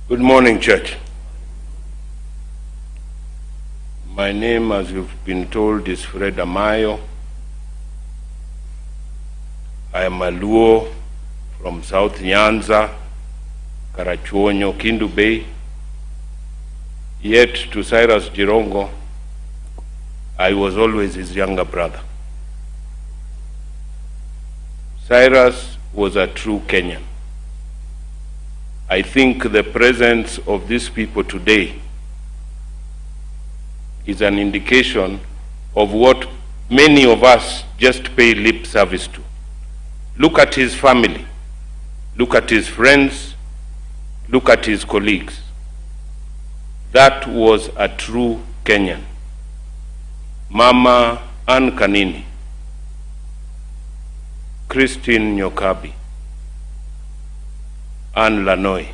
Good morning, church. My name, as you've been told, is Fred Amayo. I am a Luo from South Nyanza, Karachuonyo, Mutembei. Yet to Cyrus Jirongo, I was always his younger brother. Cyrus was a true Kenyan. I think the presence of these people today is an indication of what many of us just pay lip service to. Look at his family, look at his friends, look at his colleagues. That was a true Kenyan. Mama Ann Kanini, Christine Nyokabi, Ann Lanoi,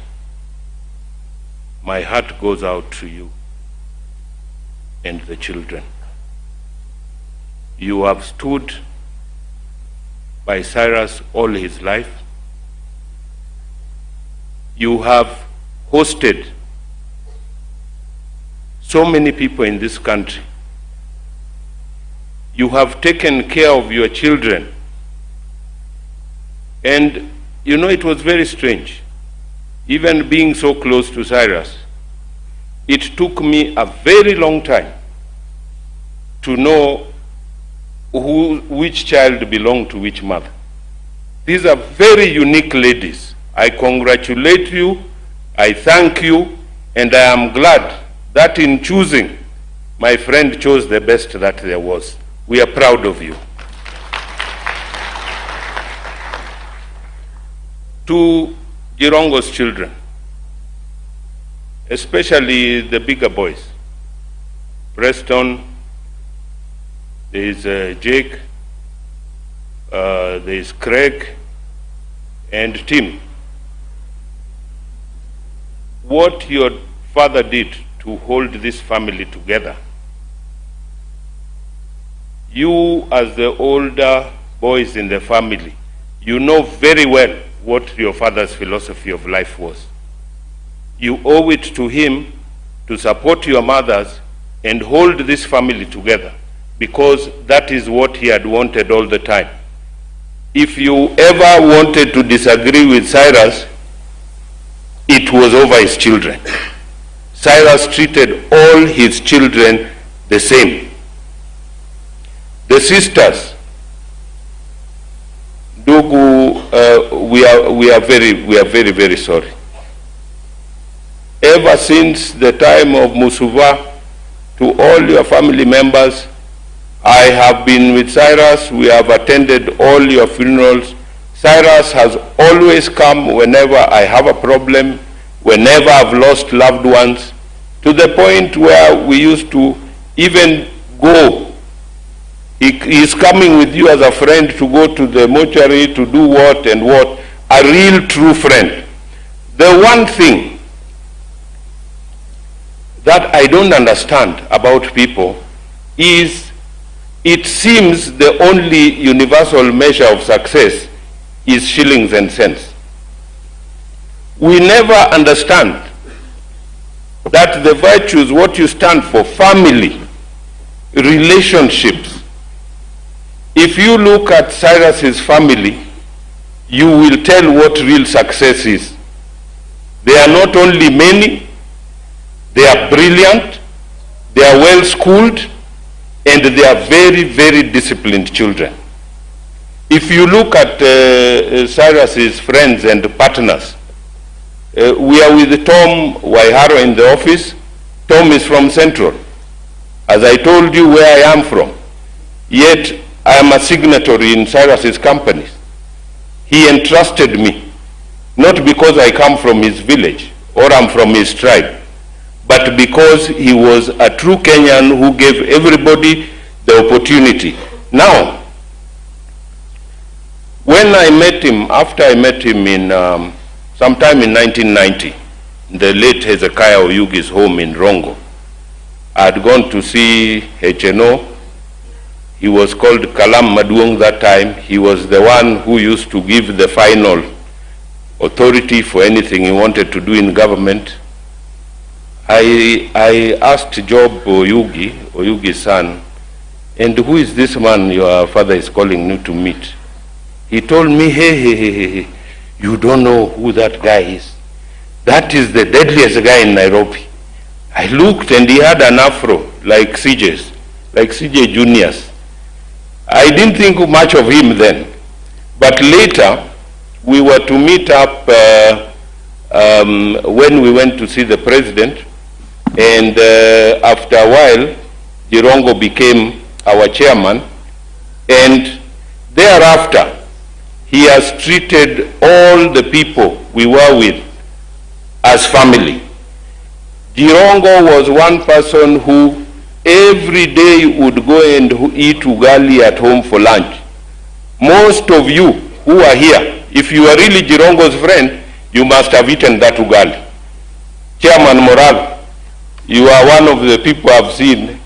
my heart goes out to you and the children. You have stood by Cyrus all his life. You have hosted so many people in this country. You have taken care of your children. And you know, it was very strange. Even being so close to Cyrus, it took me a very long time to know which child belonged to which mother. These are very unique ladies. I congratulate you, I thank you, and I am glad that in choosing, my friend chose the best that there was. We are proud of you. To Jirongo's children, especially the bigger boys, Preston, there is Jake, there is Craig, and Tim. What your father did to hold this family together, you as the older boys in the family, you know very well what your father's philosophy of life was. You owe it to him to support your mothers and hold this family together, because that is what he had wanted all the time. If you ever wanted to disagree with Cyrus, it was over his children. Cyrus treated all his children the same. The sisters, Dugu, we are very, very sorry. Ever since the time of Musuva, to all your family members, I have been with Cyrus. We have attended all your funerals. Cyrus has always come whenever I have a problem, whenever I've lost loved ones, to the point where we used to even go. He is coming with you as a friend to go to the mortuary to do what and what. A real true friend. The one thing that I don't understand about people is it seems the only universal measure of success is shillings and cents. We never understand that the virtues, what you stand for, family, relationships. If you look at Cyrus's family, you will tell what real success is. They are not only many, they are brilliant, they are well schooled, and they are very, very disciplined children. If you look at Cyrus's friends and partners, we are with Tom Waiharo in the office. Tom is from Central. As I told you where I am from, yet I am a signatory in Cyrus's companies. He entrusted me, not because I come from his village or I'm from his tribe, but because he was a true Kenyan who gave everybody the opportunity. Now, when I met him, after I met him in sometime in 1990, the late Hezekiah Oyugi's home in Rongo, I had gone to see HNO. He was called Kalam Maduong that time. He was the one who used to give the final authority for anything he wanted to do in government. I asked Job Oyugi's son, and who is this man your father is calling you to meet? He told me, hey, you don't know who that guy is. That is the deadliest guy in Nairobi. I looked and he had an afro like CJ's, like CJ Junior's. I didn't think much of him then. But later, we were to meet up when we went to see the president, and after a while, Jirongo became our chairman, and thereafter, he has treated all the people we were with as family. Jirongo was one person who every day would go and eat ugali at home for lunch. Most of you who are here, if you are really Jirongo's friend, you must have eaten that ugali. Chairman Moral, you are one of the people I've seen.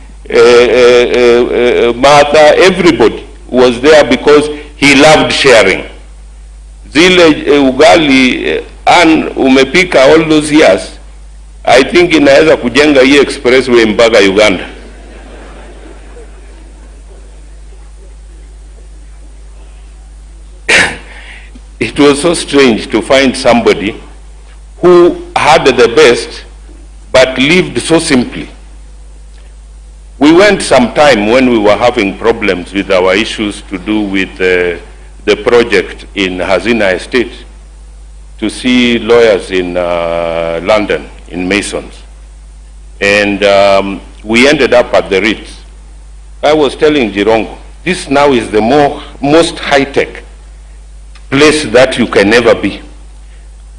Martha, everybody was there because he loved sharing. Zile ugali and umepika all those years, I think inaweza kujenga hii expressway mpaka Uganda. It was so strange to find somebody who had the best but lived so simply. We went some time when we were having problems with our issues to do with the project in Hazina estate to see lawyers in London, in Masons. And we ended up at the Ritz. I was telling Jirongo, this now is the most high-tech place that you can ever be.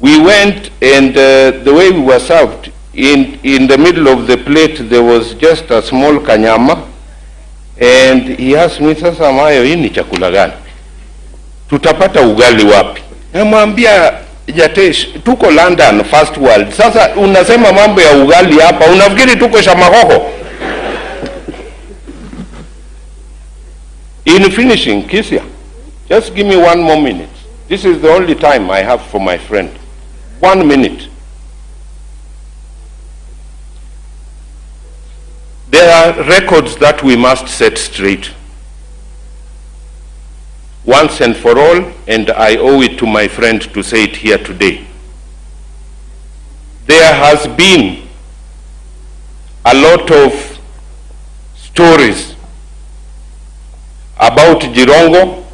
We went, and the way we were served, in the middle of the plate there was just a small kanyama, and he asked me, sasa Amayo, hii ni chakula gani? Tutapata ugali wapi? Namwambia, Jatesh, tuko London, first world. Sasa unasema mambo ya ugali hapa, unafikiri tuko Shamahoho? In finishing, Kisia, just give me 1 more minute. This is the only time I have for my friend. 1 minute. There are records that we must set straight once and for all, and I owe it to my friend to say it here today. There has been a lot of stories about Jirongo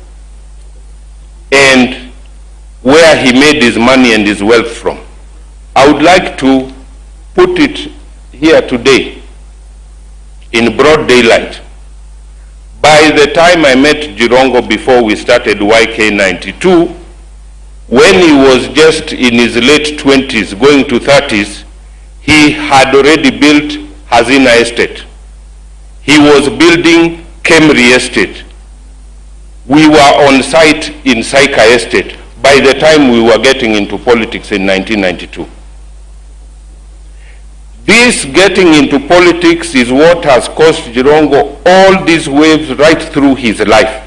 and where he made his money and his wealth from. I would like to put it here today in broad daylight. By the time I met Jirongo before we started YK92, when he was just in his late 20s, going to 30s, he had already built Hazina Estate. He was building Kemri Estate. We were on site in Saika Estate by the time we were getting into politics in 1992. This getting into politics is what has caused Jirongo all these waves right through his life.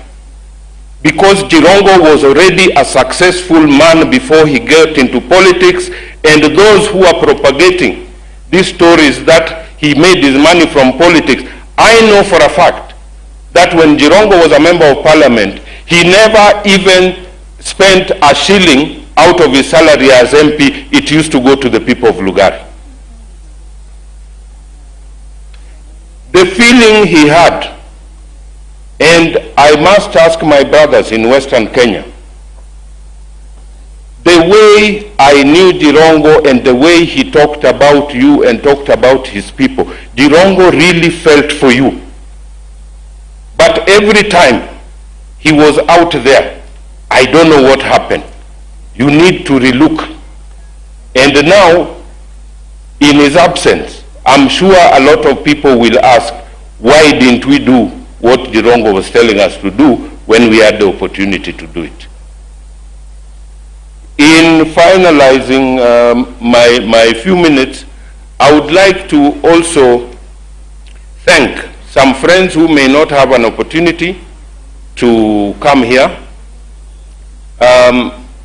Because Jirongo was already a successful man before he got into politics, and those who are propagating these stories that he made his money from politics, I know for a fact that when Jirongo was a member of parliament, he never even spent a shilling out of his salary as MP. It used to go to the people of Lugari. The feeling he had, and I must ask my brothers in Western Kenya, the way I knew Jirongo and the way he talked about you and talked about his people, Jirongo really felt for you. But every time he was out there, I don't know what happened. You need to relook. And now, in his absence, I'm sure a lot of people will ask, why didn't we do what Jirongo was telling us to do when we had the opportunity to do it? In finalizing my few minutes, I would like to also thank some friends who may not have an opportunity to come here.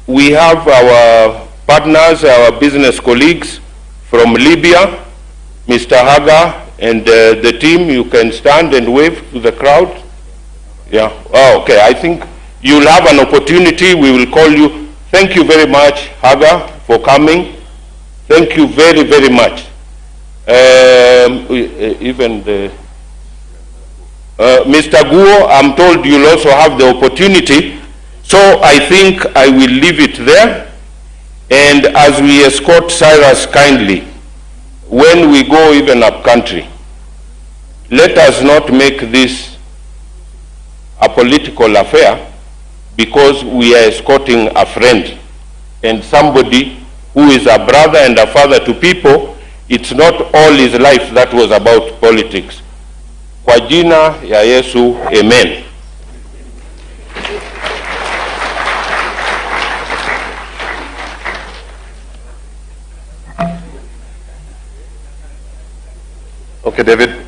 We have our partners, our business colleagues from Libya, Mr. Haga and the team, you can stand and wave to the crowd. Yeah. Oh, okay. I think you'll have an opportunity. We will call you. Thank you very much, Haga, for coming. Thank you very, very much. Even the Mr. Guo, I'm told you'll also have the opportunity. So I think I will leave it there. And as we escort Cyrus kindly, when we go even up country, let us not make this a political affair, because we are escorting a friend and somebody who is a brother and a father to people. It's not all his life that was about politics. Kwa jina ya Yesu, amen. Okay, David.